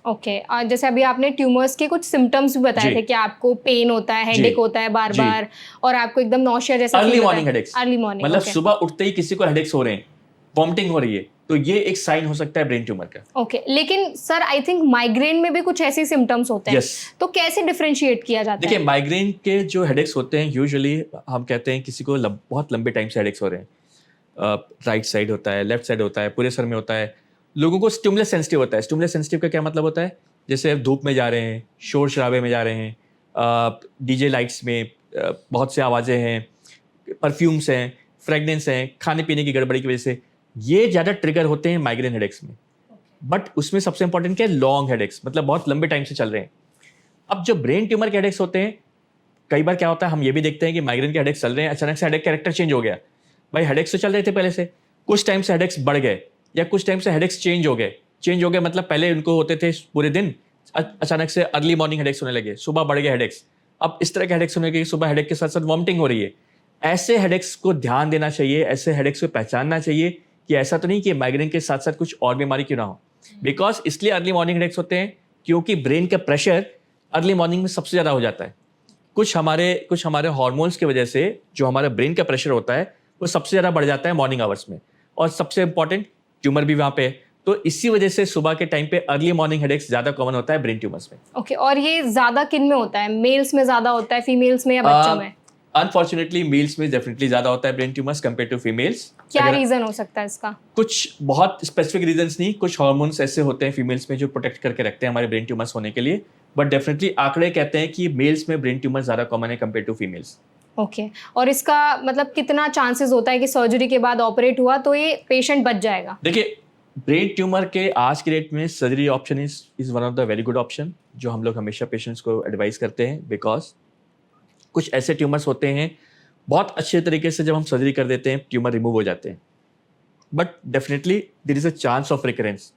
Okay जैसे अभी आपने ट्यूमर्स के कुछ सिम्टम्स भी बताए थे कि आपको पेन होता है, हेडेक होता है बार बार, और आपको एकदम नौशिया जैसा early morning headaches, early morning मतलब सुबह उठते ही किसी को हेडेक्स हो रहे हैं, वॉमिटिंग हो रही है, तो ये एक साइन हो सकता है ब्रेन ट्यूमर का। ओके लेकिन सर आई थिंक माइग्रेन में भी कुछ ऐसे सिम्टम्स होते हैं, तो कैसे डिफरेंशिएट किया जाता है? देखिए माइग्रेन के जो हेडेक्स होते हैं यूजुअली हम कहते हैं किसी को बहुत लंबे टाइम से हेडेक्स हो रहे हैं, राइट साइड होता है, लेफ्ट साइड होता है, पूरे सर में होता है। लोगों को स्टिमुलस सेंसिटिव होता है। स्टिमुलस सेंसिटिव का क्या मतलब होता है? जैसे धूप में जा रहे हैं, शोर शराबे में जा रहे हैं, डीजे लाइट्स में बहुत से आवाज़ें हैं, परफ्यूम्स हैं, फ्रेगनेंस हैं, खाने पीने की गड़बड़ी की वजह से, ये ज़्यादा ट्रिगर होते हैं माइग्रेन हेडेक्स में। बट उसमें सबसे इंपॉर्टेंट क्या है? लॉन्ग हेडेक्स, मतलब बहुत लंबे टाइम से चल रहे हैं। अब जो ब्रेन ट्यूमर के हेडेक्स होते हैं, कई बार क्या होता है, हम ये भी देखते हैं कि माइग्रेन के हेडेक्स चल रहे हैं, अचानक से हेडेक कैरेक्टर चेंज हो गया। भाई हेडेक्स तो चल रहे थे पहले से, कुछ टाइम से हेडेक्स बढ़ गए, या कुछ टाइम से हेडेक्स चेंज हो गए मतलब पहले उनको होते थे पूरे दिन, अचानक से अर्ली मॉर्निंग हेडेक्स होने लगे, सुबह बढ़ गए हेडेक्स। अब इस तरह के हेडेक्स होने लगे, सुबह हेडेक के साथ साथ वॉमिटिंग हो रही है। ऐसे हेडेक्स को ध्यान देना चाहिए, ऐसे हेडेक्स को पहचानना चाहिए कि ऐसा तो नहीं कि माइग्रेन के साथ साथ कुछ और बीमारी क्यों ना हो। बिकॉज इसलिए अर्ली मॉर्निंग हेडेक्स होते हैं क्योंकि ब्रेन का प्रेशर अर्ली मॉर्निंग में सबसे ज़्यादा हो जाता है। कुछ हमारे हार्मोन्स की वजह से जो हमारा ब्रेन का प्रेशर होता है वो सबसे ज़्यादा बढ़ जाता है मॉर्निंग आवर्स में, और सबसे इंपॉर्टेंट ट्यूमर भी वहाँ पे है। तो इसी वजह से सुबह के टाइम पे अर्ली मॉर्निंग हेडेक्स ज़्यादा कॉमन होता है ब्रेन ट्यूमर्स में। ओके और ये ज़्यादा किन में होता है? मेल्स में ज़्यादा होता है, फीमेल्स में या बच्चों में? अनफॉर्चुनेटली मेल्स में डेफिनेटली ज़्यादा होता है brain tumours compare to females. क्या रीज़न हो सकता है इसका? कुछ बहुत स्पेसिफिक रीजंस नहीं, कुछ हार्मोन्स ऐसे होते हैं फीमेल्स में जो प्रोटेक्ट करके रखते हैं हमारे ब्रेन ट्यूमर्स होने के लिए, बट डेफिनेटली आंकड़े कहते हैं कि मेल्स में ब्रेन ट्यूमर ज़्यादा कॉमन है कंपेयर टू फीमेल्स। ओके और इसका मतलब कितना चांसेस होता है कि सर्जरी के बाद ऑपरेट हुआ तो ये पेशेंट बच जाएगा? देखिए ब्रेन ट्यूमर के आज के डेट में surgery option is one of the very good option जो हम लोग हमेशा पेशेंट्स को एडवाइस करते हैं। बिकॉज कुछ ऐसे ट्यूमर्स होते हैं बहुत अच्छे तरीके से जब हम सर्जरी कर देते हैं ट्यूमर रिमूव हो जाते हैं, but definitely there is a chance of recurrence.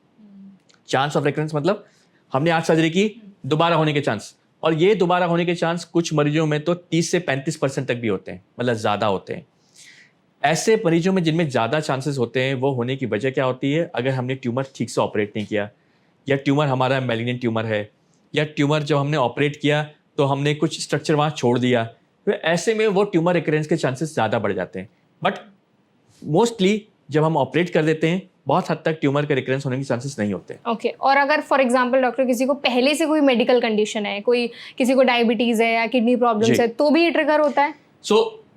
Chance of recurrence मतलब हमने आज सर्जरी की, दोबारा होने के चांस, और ये दोबारा होने के चांस कुछ मरीजों में तो 30 से 35% तक भी होते हैं, मतलब ज़्यादा होते हैं। ऐसे मरीजों में जिनमें ज़्यादा चांसेस होते हैं वो होने की वजह क्या होती है? अगर हमने ट्यूमर ठीक से ऑपरेट नहीं किया, या ट्यूमर हमारा मैलिग्नेंट ट्यूमर है, या ट्यूमर जब हमने ऑपरेट किया तो हमने कुछ स्ट्रक्चर वहाँ छोड़ दिया, तो ऐसे में वो ट्यूमर रिकरेंस के चांसेस ज़्यादा बढ़ जाते हैं। बट मोस्टली जब हम ऑपरेट कर देते हैं बहुत हद तक ट्यूमर के रिकरेंस होने के चांसेस नहीं होते। ओके और अगर फॉर एग्जांपल डॉक्टर किसी को पहले से कोई मेडिकल कंडीशन है, किसी को डायबिटीज है या किडनी प्रॉब्लम्स है, तो भी ये ट्रिगर होता है?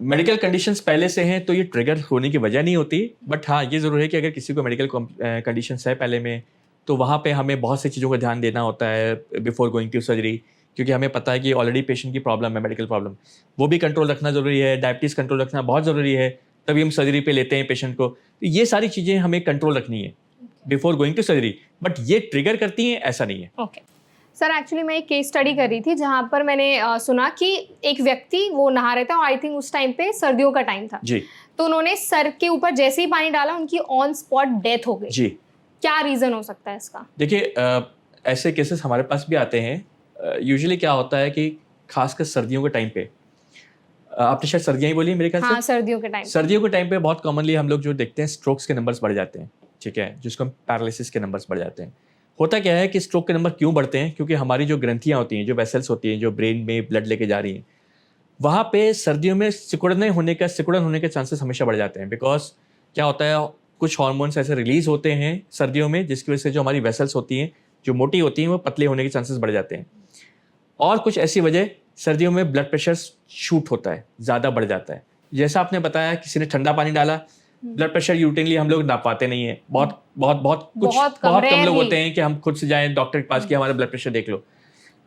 मेडिकल कंडीशंस पहले से हैं तो ये ट्रिगर होने की वजह नहीं होती, बट हाँ ये ज़रूर है कि अगर किसी को मेडिकल कंडीशंस है पहले में, तो वहाँ पे हमें बहुत सी चीज़ों का ध्यान देना होता है बिफोर गोइंग टू सर्जरी, क्योंकि हमें पता है कि ऑलरेडी पेशेंट की प्रॉब्लम है, मेडिकल प्रॉब्लम, वो भी कंट्रोल रखना ज़रूरी है, डायबिटीज़ कंट्रोल रखना बहुत ज़रूरी है, तभी हम सर्जरी पे लेते हैं पेशेंट को। तो ये सारी चीज़ें हमें कंट्रोल रखनी है before going to surgery, but ये ट्रिगर करती हैं ऐसा नहीं है। ओके सर एक्चुअली मैं एक केस स्टडी कर रही थी जहाँ पर मैंने सुना कि एक व्यक्ति वो नहा रहे थे और आई थिंक उस टाइम पे सर्दियों का टाइम था जी, तो उन्होंने सर के ऊपर जैसे ही पानी डाला उनकी ऑन स्पॉट डेथ हो गई जी। क्या रीजन हो सकता है इसका? देखिए ऐसे केसेस हमारे पास भी आते हैं। यूजुअली क्या होता है कि खासकर सर्दियों के टाइम पे, आपने शायद सर्दियाँ ही बोली मेरे ख्याल से। हाँ सर्दियों के टाइम सर्दियों के टाइम पे बहुत कॉमनली हम लोग जो देखते हैं स्ट्रोक्स के नंबर्स बढ़ जाते हैं, ठीक है, जिसको हम पैरालिसिस के नंबर्स बढ़ जाते हैं। होता क्या है कि स्ट्रोक के नंबर क्यों बढ़ते हैं? क्योंकि हमारी जो ग्रंथियाँ होती हैं, जो वेसल्स होती हैं, जो ब्रेन में ब्लड लेके जा रही हैं, वहाँ पे सर्दियों में सिकुड़न होने के चांसेस हमेशा बढ़ जाते हैं। बिकॉज क्या होता है, कुछ हार्मोन्स ऐसे रिलीज होते हैं सर्दियों में जिसकी वजह से जो हमारी वेसल्स होती हैं जो मोटी होती हैं वो पतले होने के चांसेस बढ़ जाते हैं, और कुछ ऐसी वजह सर्दियों में ब्लड प्रेशर शूट होता है, ज़्यादा बढ़ जाता है। जैसा आपने बताया किसी ने ठंडा पानी डाला, ब्लड प्रेशर यूटिनली हम लोग नाप पाते नहीं है, बहुत कम लोग होते हैं कि हम खुद से जाएं डॉक्टर के पास कि हमारा ब्लड प्रेशर देख लो।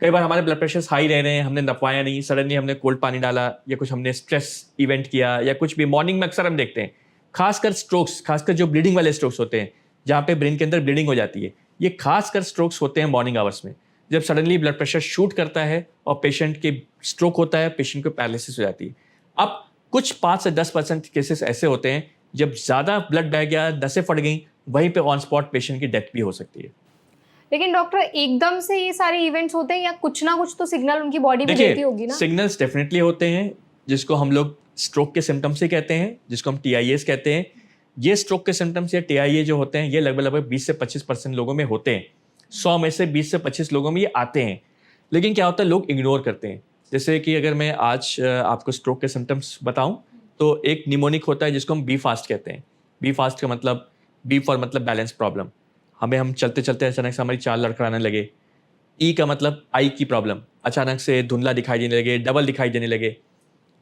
कई बार हमारे ब्लड प्रेशर हाई रह रहे हैं, हमने नपवाया नहीं, सडनली हमने कोल्ड पानी डाला या कुछ हमने स्ट्रेस इवेंट किया या कुछ भी। मॉर्निंग में अक्सर हम देखते हैं खासकर स्ट्रोक्स, खासकर जो ब्लीडिंग वाले स्ट्रोक्स होते हैं जहाँ पे ब्रेन के अंदर ब्लीडिंग हो जाती है, ये खासकर स्ट्रोक्स होते हैं मॉर्निंग आवर्स में, जब सडनली ब्लड प्रेशर शूट करता है और पेशेंट के स्ट्रोक होता है, पेशेंट को पैरालिसिस हो जाती है। अब कुछ 5 से 10% केसेस ऐसे होते हैं जब ज़्यादा ब्लड बह गया, नसें फट गई, वहीं पे ऑन स्पॉट पेशेंट की डेथ भी हो सकती है। लेकिन डॉक्टर एकदम से ये सारे इवेंट्स होते हैं या कुछ ना कुछ तो सिग्नल उनकी बॉडी में देती होगी ना? सिग्नल्स डेफिनेटली होते हैं जिसको हम लोग स्ट्रोक के सिम्टम्स ही कहते हैं, जिसको हम TIAs कहते हैं। ये स्ट्रोक के सिम्टम्स या TIA जो होते हैं ये लगभग 20 से 25% लोगों में होते हैं। 100 में से 20 से 25 लोगों में ये आते हैं, लेकिन क्या होता है लोग इग्नोर करते हैं। जैसे कि अगर मैं आज आपको स्ट्रोक के सिम्टम्स बताऊं, तो एक निमोनिक होता है जिसको हम बी फास्ट कहते हैं। बी फास्ट का मतलब, बी फॉर मतलब बैलेंस प्रॉब्लम, हम चलते चलते अचानक से हमारी चाल लड़खड़ाने लगे। ई का मतलब आई की प्रॉब्लम, अचानक से धुंधला दिखाई देने लगे, डबल दिखाई देने लगे।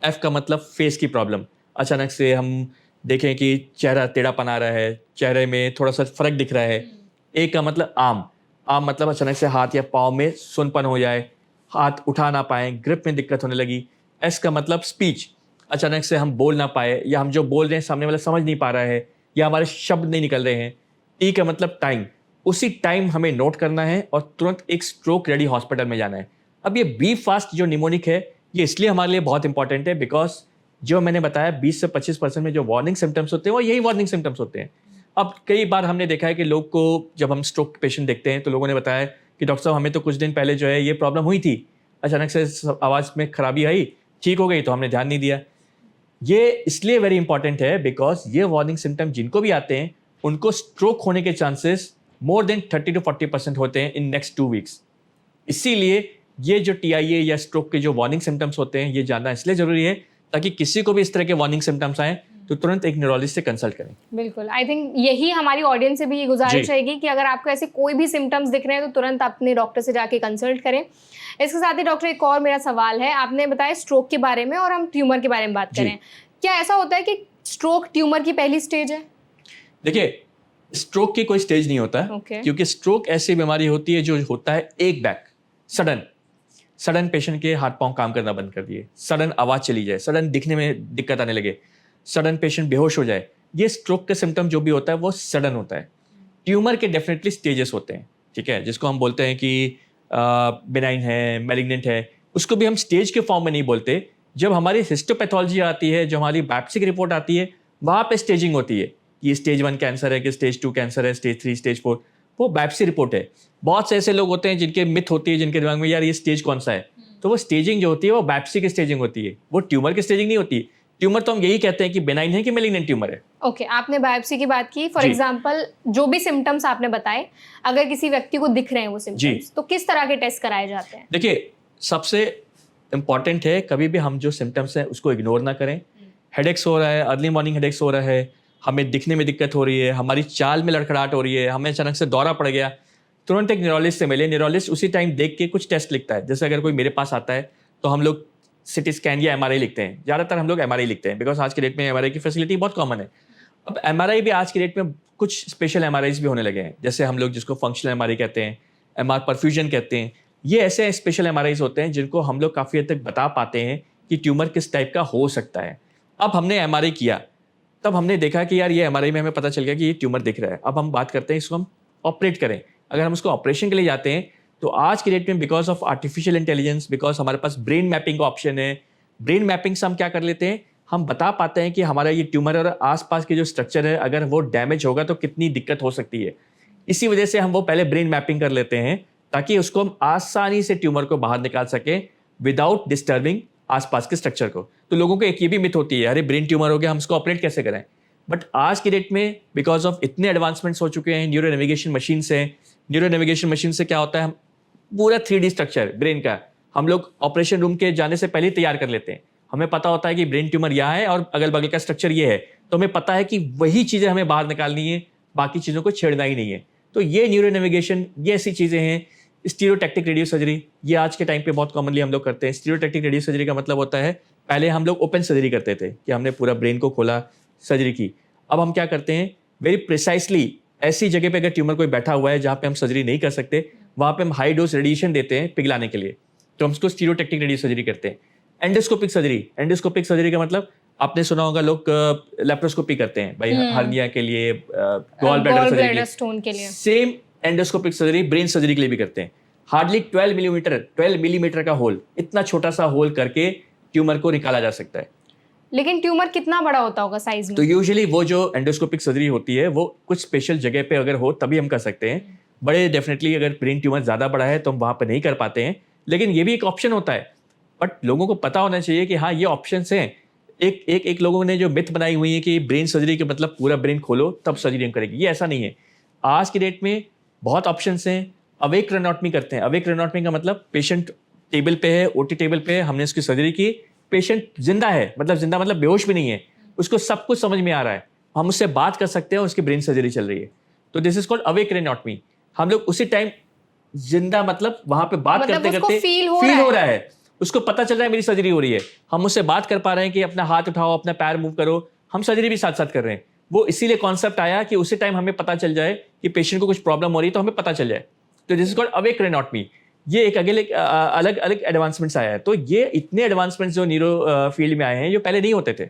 एफ का मतलब फेस की प्रॉब्लम, अचानक से हम देखें कि चेहरा टेढ़ापन आ रहा है, चेहरे में थोड़ा सा फर्क दिख रहा है। ए का मतलब आम मतलब अचानक से हाथ या पाँव में सुनपन हो जाए, हाथ उठा ना पाए, ग्रिप में दिक्कत होने लगी। एस का मतलब स्पीच, अचानक से हम बोल ना पाए, या हम जो बोल रहे हैं सामने वाला समझ नहीं पा रहा है, या हमारे शब्द नहीं निकल रहे हैं। टी का मतलब टाइम, उसी टाइम हमें नोट करना है और तुरंत एक स्ट्रोक रेडी हॉस्पिटल में जाना है। अब ये बी फास्ट जो निमोनिक है, ये इसलिए हमारे लिए बहुत इंपॉर्टेंट है बिकॉज जो मैंने बताया 20 से 25% में जो वार्निंग सिम्टम्स होते हैं वो यही वार्निंग सिम्टम्स होते हैं। अब कई बार हमने देखा है कि लोग को जब हम स्ट्रोक पेशेंट देखते हैं तो लोगों ने बताया कि डॉक्टर साहब हमें तो कुछ दिन पहले जो है ये प्रॉब्लम हुई थी, अचानक से आवाज़ में खराबी आई, ठीक हो गई, तो हमने ध्यान नहीं दिया। ये इसलिए वेरी इंपॉर्टेंट है बिकॉज ये वार्निंग सिम्टम जिनको भी आते हैं उनको स्ट्रोक होने के चांसेस मोर देन 30 to 40% होते हैं इन नेक्स्ट 2 वीक्स। इसीलिए ये जो TIA या स्ट्रोक के जो वार्निंग सिम्टम्स होते हैं ये जानना इसलिए जरूरी है ताकि किसी को भी इस तरह के वार्निंग सिम्टम्स आए तो तुरंत एक न्यूरोलॉजिस्ट से कंसल्ट करें। बिल्कुल, आई थिंक यही हमारी ऑडियंस से भी ये गुजारिश रहेगी कि अगर आपको ऐसे कोई भी सिम्टम्स दिख रहे हैं तो तुरंत अपने डॉक्टर से जाके कंसल्ट करें। इसके साथ ही डॉक्टर एक और मेरा सवाल है, आपने बताया स्ट्रोक के बारे में और हम ट्यूमर के बारे में बात करें, क्या ऐसा होता है कि स्ट्रोक ट्यूमर की पहली स्टेज है? देखिए, स्ट्रोक की कोई स्टेज नहीं होता है, क्योंकि स्ट्रोक ऐसी बीमारी होती है जो होता है एक बैक सडन पेशेंट के हाथ पांव काम करना बंद कर दिए, सडन आवाज चली जाए, सडन दिखने में दिक्कत आने लगे, सडन पेशेंट बेहोश हो जाए। ये स्ट्रोक के सिम्टम जो भी होता है वो सडन होता है। ट्यूमर के डेफिनेटली स्टेजेस होते हैं, ठीक है, जिसको हम बोलते हैं कि बेनाइन है, मैलिग्नेंट है, उसको भी हम स्टेज के फॉर्म में नहीं बोलते। जब हमारी हिस्टोपैथोलॉजी आती है, जो हमारी बायोप्सी की रिपोर्ट आती है, वहाँ पे स्टेजिंग होती है कि स्टेज 1 कैंसर है कि स्टेज 2 कैंसर है, स्टेज 3, स्टेज 4, वो बायोप्सी रिपोर्ट है। बहुत से ऐसे लोग होते हैं जिनके मिथ होती है, जिनके दिमाग में यार ये स्टेज कौन सा है, तो वो स्टेजिंग जो होती है वो बायोप्सी की स्टेजिंग होती है, वो ट्यूमर की स्टेजिंग नहीं होती। ट्यूमर तो हम यही कहते हैं कि बेनाइन है कि मैलिग्नेंट ट्यूमर है। ओके, आपने बायोप्सी की बात की, फॉर एग्जांपल जो भी सिम्टम्स आपने बताए, अगर किसी व्यक्ति को दिख रहे हैं वो सिम्टम्स, तो किस तरह के टेस्ट कराए जाते हैं? देखिए, सबसे इंपॉर्टेंट है कभी भी हम जो सिम्टम्स हैं उसको इग्नोर ना करें। हेडेक्स हो रहा है, अर्ली मॉर्निंग हेडेक्स हो रहा है, हमें दिखने में दिक्कत हो रही है, हमारी चाल में लड़खड़ाहट हो रही है, हमें अचानक से दौरा पड़ गया, तुरंत एक न्यूरोलॉजिस्ट से मिले। न्यूरोलॉजिस्ट उसी टाइम देख के कुछ टेस्ट लिखता है। जैसे अगर कोई मेरे पास आता है तो हम लोग सिटी स्कैन या MRI लिखते हैं, ज़्यादातर हम लोग MRI लिखते हैं बिकॉज आज के डेट में MRI की फैसिलिटी बहुत कॉमन है। अब MRI भी आज के डेट में कुछ स्पेशल MRIs भी होने लगे हैं, जैसे हम लोग जिसको फंक्शनल MRI कहते हैं, MR परफ्यूजन कहते हैं। ये ऐसे स्पेशल MRIs होते हैं जिनको हम लोग काफ़ी हद तक बता पाते हैं कि ट्यूमर किस टाइप का हो सकता है। अब हमने MRI किया, तब हमने देखा कि यार ये MRI में हमें पता चल गया कि ये ट्यूमर दिख रहा है। अब हम बात करते हैं इसको हम ऑपरेट करें। अगर हम उसको ऑपरेशन के लिए जाते हैं तो आज की डेट में because of artificial intelligence, because हमारे पास ब्रेन मैपिंग का ऑप्शन है, ब्रेन मैपिंग से हम क्या कर लेते हैं, हम बता पाते हैं कि हमारा ये ट्यूमर और आसपास के जो स्ट्रक्चर है अगर वो डैमेज होगा तो कितनी दिक्कत हो सकती है। इसी वजह से हम वो पहले ब्रेन मैपिंग कर लेते हैं ताकि उसको हम आसानी से ट्यूमर को बाहर निकाल सकें विदाउट डिस्टर्बिंग आसपास के स्ट्रक्चर को। तो लोगों को एक ये भी मिथ होती है, अरे ब्रेन ट्यूमर हो गया, हम इसको ऑपरेट कैसे करें। बट आज की डेट में बिकॉज ऑफ इतने एडवांसमेंट्स हो चुके हैं, न्यूरो नेविगेशन मशीन से, न्यूरो नेविगेशन मशीन से क्या होता है, हम पूरा 3D स्ट्रक्चर ब्रेन का हम लोग ऑपरेशन रूम के जाने से पहले तैयार कर लेते हैं। हमें पता होता है कि ब्रेन ट्यूमर यहाँ है और अगल बगल का स्ट्रक्चर ये है, तो हमें पता है कि वही चीज़ें हमें बाहर निकालनी है, बाकी चीज़ों को छेड़ना ही नहीं है। तो ये न्यूरो नेविगेशन, ये ऐसी चीज़ें हैं। स्टीरियोटैक्टिक रेडियो सर्जरी, ये आज के टाइम पे बहुत कॉमनली हम लोग करते हैं। स्टीरियोटैक्टिक रेडियो सर्जरी का मतलब होता है, पहले हम लोग ओपन सर्जरी करते थे कि हमने पूरा ब्रेन को खोला, सर्जरी की। अब हम क्या करते हैं, वेरी प्रिसाइसली ऐसी जगह पे अगर ट्यूमर कोई बैठा हुआ है जहाँ पे हम सर्जरी नहीं कर सकते, वहाँ पे हम हाई डोज रेडिएशन देते हैं पिघलाने के लिए, तो हम उसको स्टीरियोटैक्टिक रेडियो सर्जरी करते हैं। एंडोस्कोपिक सर्जरी का मतलब आपने सुना होगा, लोग लेप्रोस्कोपी करते हैं भाई हर्निया के लिए, गॉल ब्लैडर स्टोन के लिए। Same endoscopic surgery brain surgery के लिए भी करते हैं। हार्डली 12 मिलीमीटर का होल, इतना छोटा सा होल करके ट्यूमर को निकाला जा सकता है। लेकिन ट्यूमर कितना बड़ा होता होगा साइज में? तो यूजुअली वो जो एंडोस्कोपिक सर्जरी होती है वो कुछ स्पेशल जगह पे अगर हो तभी हम कर सकते हैं। बड़े डेफिनेटली अगर ब्रेन ट्यूमर ज़्यादा बड़ा है तो हम वहाँ पर नहीं कर पाते हैं, लेकिन ये भी एक ऑप्शन होता है। बट लोगों को पता होना चाहिए कि हाँ ये ऑप्शन हैं। एक लोगों ने जो मिथ बनाई हुई है कि ब्रेन सर्जरी के मतलब पूरा ब्रेन खोलो तब सर्जरी हम करेंगे, ये ऐसा नहीं है। आज की डेट में बहुत ऑप्शंस हैं। अवेक क्रेनोटमी करते हैं। अवेक क्रेनोटमी का मतलब पेशेंट टेबल पे है, ओटी टेबल पे है, हमने उसकी सर्जरी की, पेशेंट जिंदा है, जिंदा मतलब बेहोश भी नहीं है, उसको सब कुछ समझ में आ रहा है, हम उससे बात कर सकते हैं, उसकी ब्रेन सर्जरी चल रही है, तो दिस इज कॉल्ड अवेक क्रेनोटमी। हम लोग उसी टाइम जिंदा मतलब वहां पे बात करते करते फील हो रहा है, उसको पता चल रहा है मेरी सर्जरी हो रही है, हम उससे बात कर पा रहे हैं कि अपना हाथ उठाओ, अपना पैर मूव करो, हम सर्जरी भी साथ साथ कर रहे हैं। वो इसीलिए कॉन्सेप्ट आया कि उसी टाइम हमें पता चल जाए कि पेशेंट को कुछ प्रॉब्लम हो रही है, तो हमें पता चल जाए, तो दिस इज कॉल्ड अवेक क्रेनोटमी। ये एक अगले अलग अलग एडवांसमेंट्स आया है। तो ये इतने एडवांसमेंट्स जो न्यूरो फील्ड में आए हैं जो पहले नहीं होते थे।